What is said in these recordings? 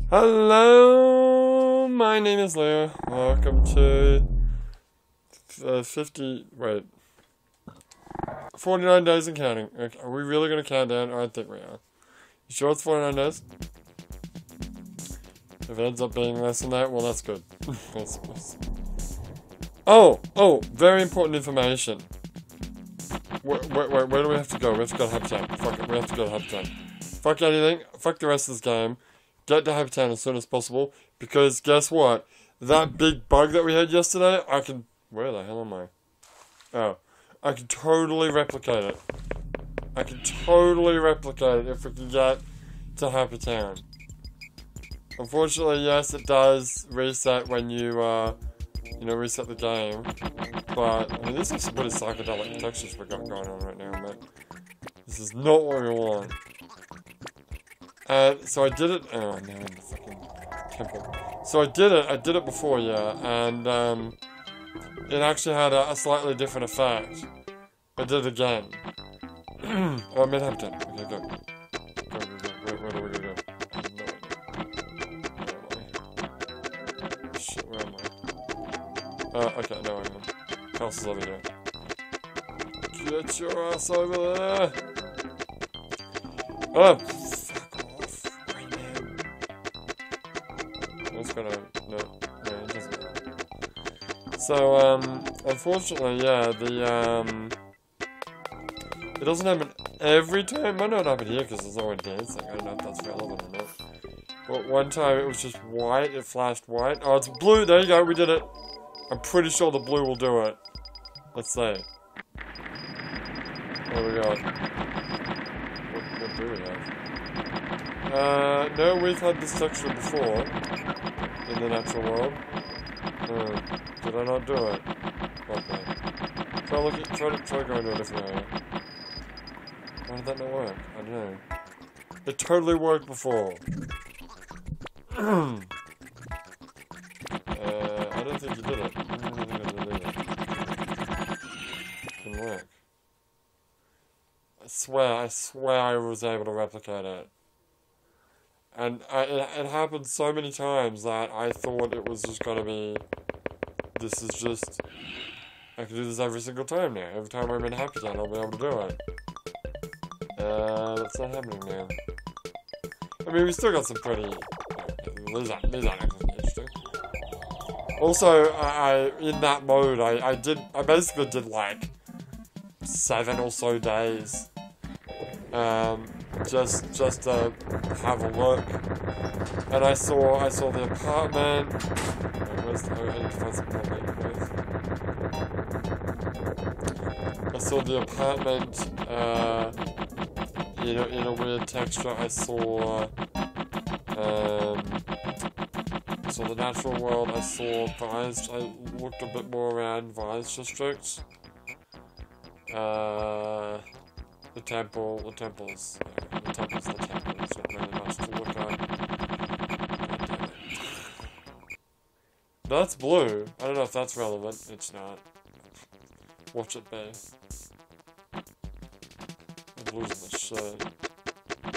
Hello, my name is Leo. Welcome to 49 days and counting. Okay, are we really going to count down? I think we are. You sure it's 49 days? If it ends up being less than that, well, that's good. Oh, very important information. Where do we have to go? We have to go to Habitat. Fuck it, we have to go to Habitat. Fuck anything. Fuck the rest of this game. Get to Habitat as soon as possible, because guess what? That big bug that we had yesterday, I can... Where the hell am I? Oh. I can totally replicate it. I can totally replicate it if we can get to Habitat. Unfortunately, yes, it does reset when you, reset the game. But, I mean, this is some pretty psychedelic textures we've got going on right now, but this is not what we want. So I did it. Oh, now I'm in the fucking temple. So I did it before, yeah, and it actually had a slightly different effect. I did it again. Oh, I'm in Hampton. Okay, go. Go. Where do we go? I have no idea. Where am I? Shit, where am I? Okay, no, I am. House is over here. Get your ass over there! Oh! No, it doesn't matter. So, unfortunately, yeah, it doesn't happen every time. Might not happen here because there's no one dancing. I don't know if that's relevant or not. But one time it was just white, it flashed white. Oh, it's blue, there you go, we did it. I'm pretty sure the blue will do it. Let's see. What do we got? What do we have? No, we've had this texture before. In the natural world. Did I not do it? Okay. Try going to a different area. Why did that not work? I don't know. It totally worked before. I don't think you did it. I don't think I did it. It didn't work. I swear I was able to replicate it. And it happened so many times that I thought it was just gonna be... This is just... I can do this every single time now. Every time I'm in Habitat, I'll be able to do it. That's not happening now. I mean, we still got some pretty... These aren't interesting. Also, in that mode, I basically did like 7 or so days. Just to have a look, and I saw the apartment. I need to find some apartment. I saw the apartment, in a weird texture. I saw the natural world. I saw Vines. I looked a bit more around Vines districts. The temples. The temple's not really much to look at. That's blue. I don't know if that's relevant. It's not. Watch it be. The blue's in the shirt.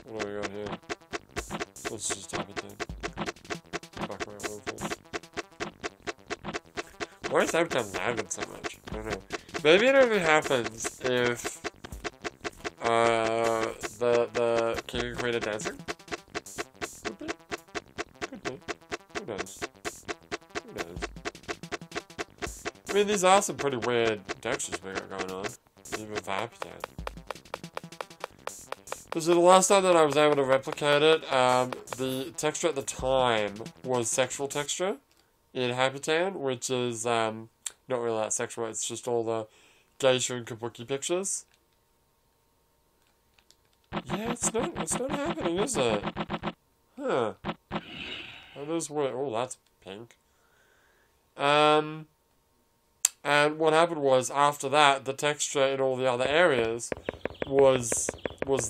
What do we got here? Let's just type it in. Back where I live. Why is Habitat lagging so much? I don't know. Maybe it only happens if the king and queen are dancing? Could be. Who knows? I mean, these are some pretty weird textures we got going on, even with Habitat. So the last time that I was able to replicate it, the texture at the time was sexual texture in Habitat, which is not really that sexual, it's just all the geisha and kabuki pictures. Yeah, it's not happening, is it? Huh. That is weird. Oh, that's pink. And what happened was, after that, the texture in all the other areas was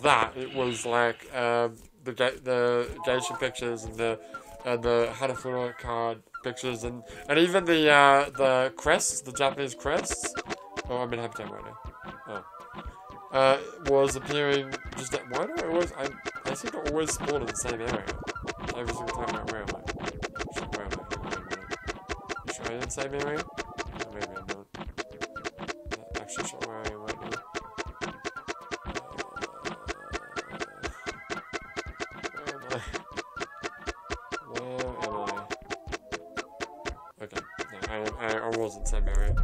that. It was like, the geisha pictures and the Hanafuda card pictures and even the crests, the Japanese crests. Oh, I'm in Habitat right now. Oh. Was appearing just at... Why do I always... I seem to always spawn in the same area. Every single time I'm around. the same area? Or maybe I'm not. Not actually sure where I am right now. Where am I? Okay, no, I was in the same area.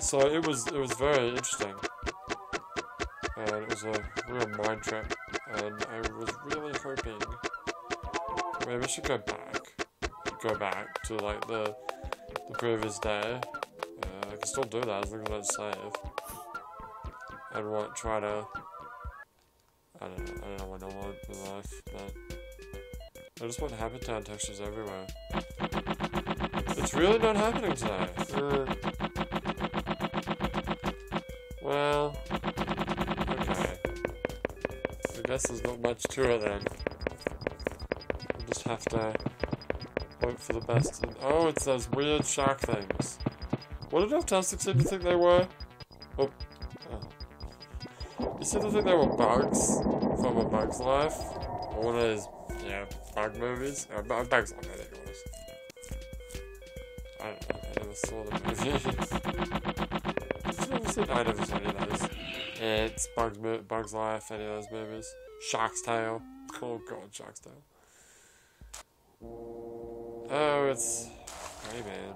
So it was very interesting. And it was a real mind trip. And I was really hoping maybe I should go back to like the previous day. I can still do that as long as I save. And what, try to, I don't know what I want in life, but I just want Habitat textures everywhere. It's really not happening today. Well, okay. I guess there's not much to it then. We'll just have to hope for the best. And, oh, it's those weird shark things. What did Fantastic seem to think they were? Oh. You seem to think they were bugs from A Bug's Life? Or one of those, yeah, bug movies? Bug's Life, I think it was. I don't know, I never saw the movie. I never saw any of those. It's Bug's Life, any of those movies. Shark's Tale. Oh god, Shark's Tale. Oh, it's Greyman.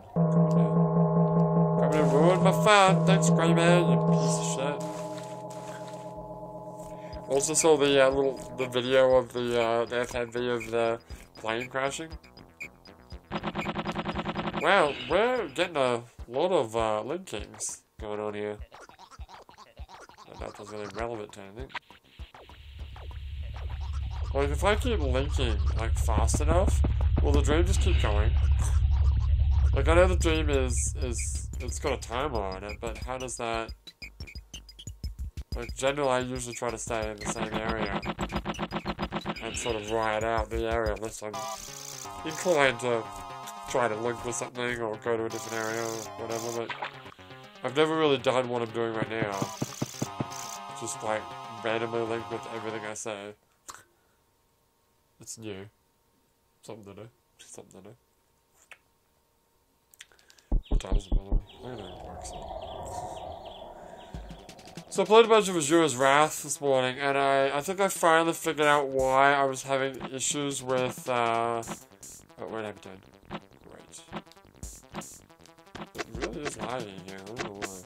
Coming to ruin my fun. Thanks, Greyman, you piece of shit. Also saw the video of the FMV of the plane crashing. Wow, we're getting a lot of linkings going on here. I don't know if that's really relevant to anything. Like, if I keep linking, like, fast enough, will the dream just keep going? Like, I know the dream it's got a timer on it, but how does that... Like, generally I usually try to stay in the same area and sort of ride out the area unless I'm inclined to try to link with something or go to a different area or whatever, but I've never really done what I'm doing right now. Just, like, randomly link with everything I say. It's new. Something to do. Something to do. What time is it, by the way? I don't know how it works. So I played a bunch of Azura's Wrath this morning, and I think I finally figured out why I was having issues with, oh, wait, I'm done. Great. It really is lagging here, I don't know why.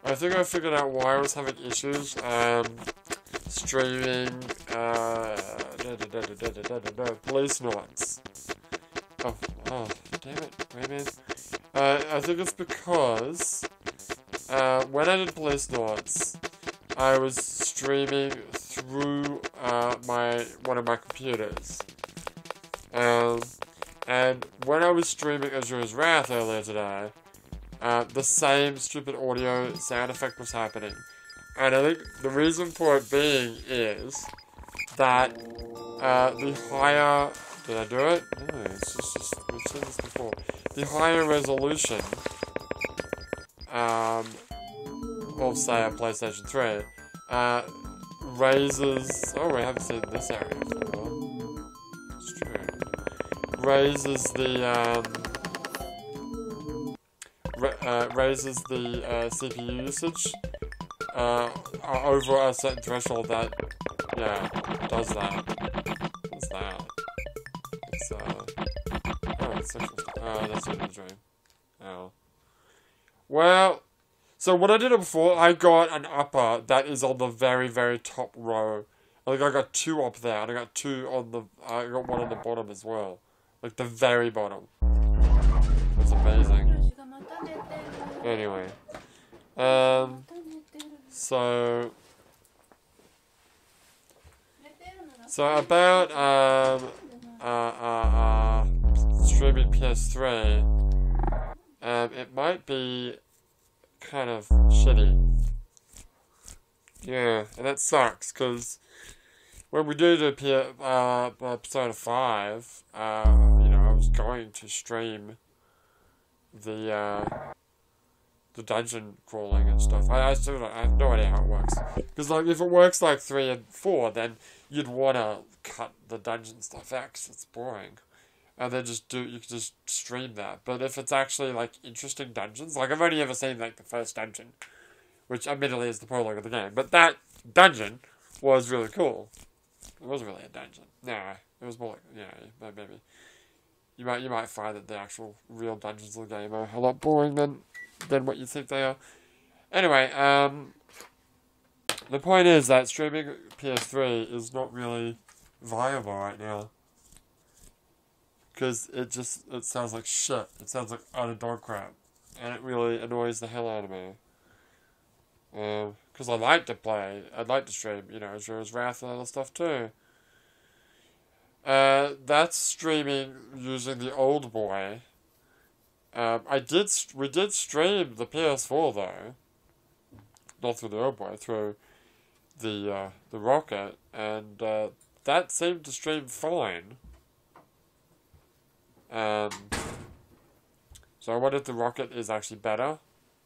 I think I figured out why I was having issues, streaming, Police Knights. Oh, damn it, Rayman. I think it's because, when I did Police Knights, I was streaming through, one of my computers. And when I was streaming Azura's Wrath earlier today, the same stupid audio sound effect was happening. And I think the reason for it being is that, the higher... Did I do it? No, it's just we've seen this before. The higher resolution, of, say, a PlayStation 3, raises... Oh, we haven't seen this area before. It's true. Raises the, raises the, CPU usage, over a certain threshold that, yeah, does that. What's that? It's, oh, it's sexual stuff. Oh, that's in the dream. Oh. Well, so when I did it before, I got an upper that is on the very, very top row. I think I got 2 up there, and I got 2 on the, I got 1 on the bottom as well. Like, the very bottom. That's amazing. Anyway. So about, streaming PS3, it might be kind of shitty. Yeah, and that sucks, because when we do Persona 5, you know, I was going to stream the dungeon crawling and stuff. I still don't, I have no idea how it works. Because, like, if it works like 3 and 4, then you'd want to cut the dungeon stuff out, 'cause it's boring. and then you can just stream that. But if it's actually like interesting dungeons, like I've only ever seen like the first dungeon, which admittedly is the prologue of the game, but that dungeon was really cool. It wasn't really a dungeon. No, it was more like maybe you might find that the actual real dungeons of the game are a lot boring than what you think they are. Anyway, the point is that streaming PS3 is not really viable right now. Because it sounds like shit. It sounds like utter dog crap. And it really annoys the hell out of me. Because I'd like to stream, Azura's Wrath and other stuff too. That's streaming using the old boy. We did stream the PS4 though. Not through the old boy, through the Rocket, and that seemed to stream fine. So I wonder if the Rocket is actually better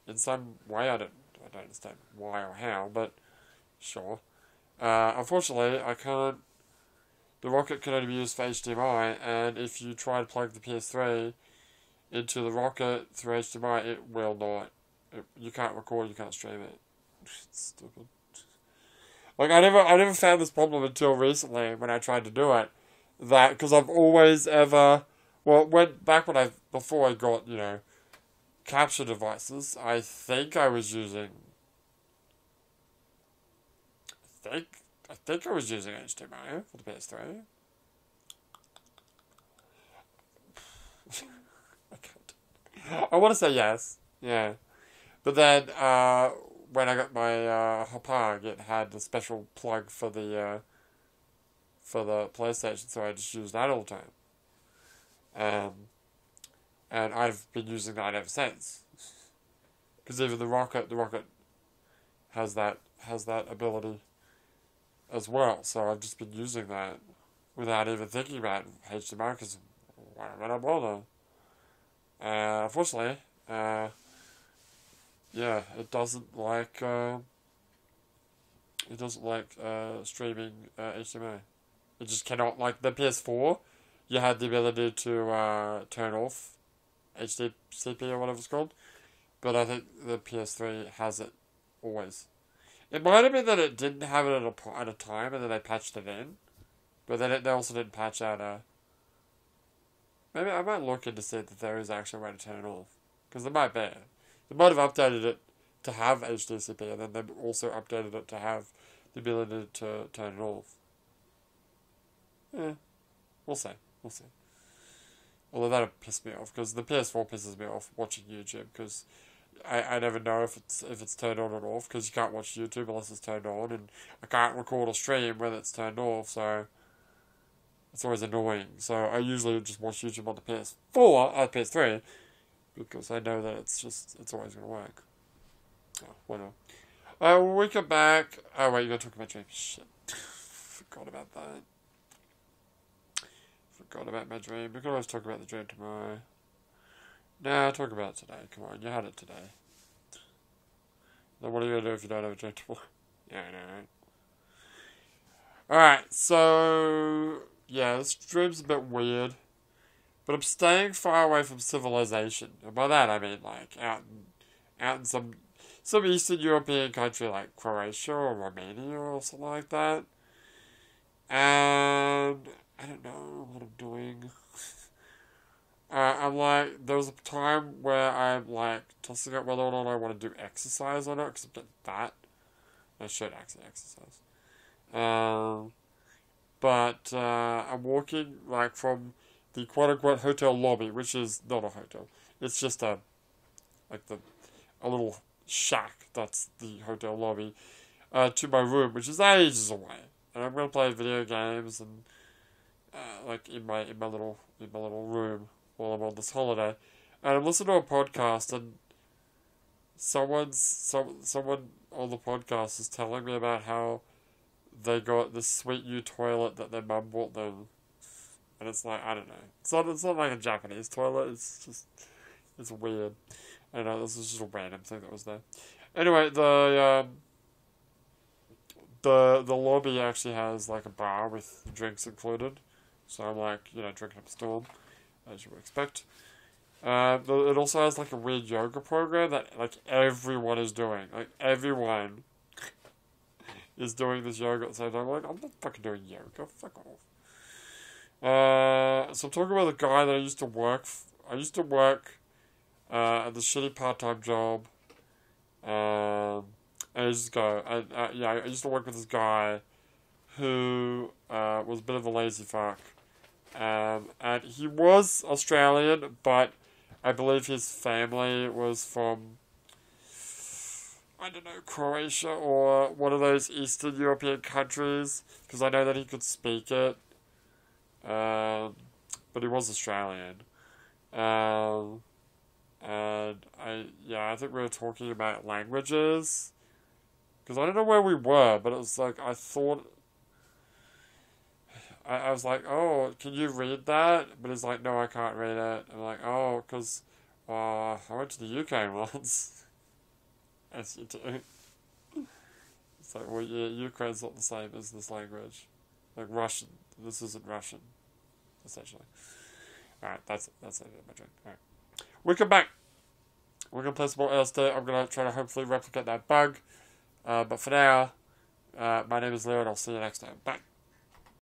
in some way. I don't understand why or how, but sure. Unfortunately, I can't. The Rocket can only be used for HDMI, and if you try to plug the PS3 into the Rocket through HDMI, it will not. You can't record, you can't stream it. It's stupid. Like I never found this problem until recently when I tried to do it. Because I've always ever. Well, before I got, capture devices, I think I was using HDMI for the PS3. I want to say yes, yeah. But then, when I got my Hopag, it had the special plug for the PlayStation, so I just used that all the time. And I've been using that ever since. Because even the Rocket has that ability as well. So I've just been using that without even thinking about HDMI. Because why would I bother? Unfortunately, it doesn't like streaming HDMI. It just cannot, like the PS4. You had the ability to turn off HDCP or whatever it's called. But I think the PS3 has it always. It might have been that it didn't have it at a time and then they patched it in. But then they also didn't patch out maybe I might look into see if there is actually a way to turn it off. Because there might be. They might have updated it to have HDCP and then they also updated it to have the ability to turn it off. Yeah. We'll see. Although that'll piss me off, because the PS4 pisses me off watching YouTube, because I never know if it's turned on or off, because you can't watch YouTube unless it's turned on, and I can't record or stream when it's turned off, so it's always annoying. So I usually just watch YouTube on the PS3, because I know that it's always going to work. Oh, whatever. When we come back... Oh, wait, you're going to talk about dreams. Shit. Forgot about that. Forgot about my dream. We can always talk about the dream tomorrow. Nah, talk about it today. Come on, you had it today. Then what are you going to do if you don't have a dream tomorrow? Yeah, I know, right? Alright, so... Yeah, this dream's a bit weird. But I'm staying far away from civilization. And by that I mean, like, out in some Eastern European country like Croatia or Romania or something like that. And... I don't know what I'm doing. I'm like, there was a time where I'm like tossing up whether or not I want to do exercise or not, because I'm getting fat. I should actually exercise. But I'm walking like from the quote-unquote hotel lobby, which is not a hotel. It's just a little shack that's the hotel lobby, to my room, which is ages away. And I'm going to play video games and like in my little room while I'm on this holiday, and I'm listening to a podcast, and someone on the podcast is telling me about how they got this sweet new toilet that their mum bought them, and it's like, I don't know, it's not like a Japanese toilet. It's weird. I don't know. This is just a random thing that was there. Anyway, the lobby actually has like a bar with drinks included. So I'm like, drinking up a storm. as you would expect. It also has like a weird yoga program that like everyone is doing. Like everyone is doing this yoga at the same time. Like, I'm not fucking doing yoga. Fuck off. So I'm talking about the guy that I used to work. I used to work at the shitty part-time job. And I used to go. I used to work with this guy who was a bit of a lazy fuck. And he was Australian, but I believe his family was from, I don't know, Croatia or one of those Eastern European countries, because I know that he could speak it. But he was Australian. And I think we were talking about languages, because I don't know where we were, but it was like, I thought, I was like, oh, can you read that? But he's like, no, I can't read it. I'm like, oh, because I went to the UK once. As you do. It's like, well, yeah, Ukraine's not the same as this language. Like Russian. This isn't Russian, essentially. Alright, that's it, my joke. Alright. We come back. We're going to play some more LSD. I'm going to try to hopefully replicate that bug. But for now, my name is Leo, and I'll see you next time. Bye.